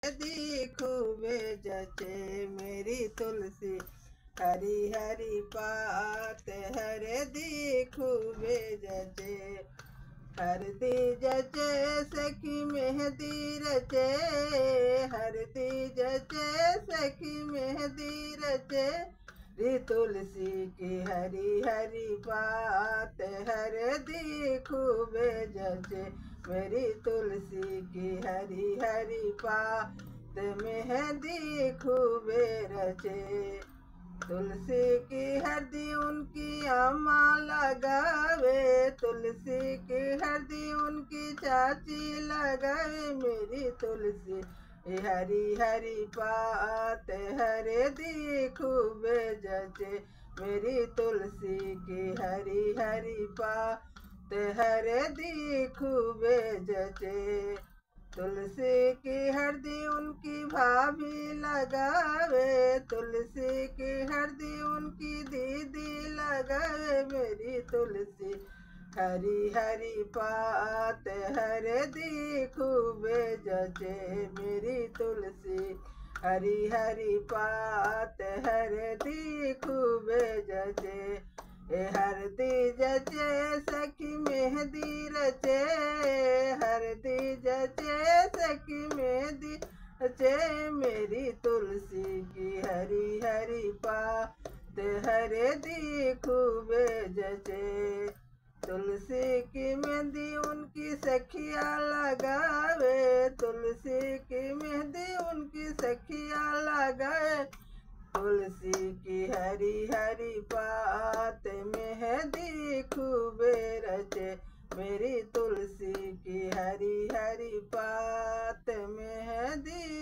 मेहंदी खूबे जचे मेरी तुलसी, हरी हरी पात हरदी खूबे जचे। हरदी जचे सखी मेहंदी रचे, हरदी जचे सखी मेहंदी रचे। री तुलसी की हरी हरी पात हरदी खूबे जचे मेरी तुलसी की हरी हरी पात मेहंदी खूबे रचे। तुलसी की हरदी उनकी अम्मा लगावे, तुलसी की हरदी उनकी चाची लगावे मेरी तुलसी हरी हरी पात हरदी खूबे जचे मेरी तुलसी की हरी हरी पात हरदी खूबे जचे। तुलसी की हरदी उनकी भाभी लगावे, तुलसी की हरदी उनकी दीदी लगावे मेरी तुलसी हरी हरी पात हरदी खूबे जचे मेरी तुलसी हरी हरी पात हरदी खूबे जचे। हरदी जचे सखी मेहंदी रचे, हरदी जचे सखी मेहंदी रचे मेरी तुलसी की हरी हरी पात हरदी खूबे जचे। तुलसी की मेहंदी उनकी सखिया लगावे, तुलसी की मेहंदी उनकी सखिया लगावे तुलसी की हरी हरी पात मेहंदी खूबे रचे मेरी तुलसी की हरी हरी पात मेहंदी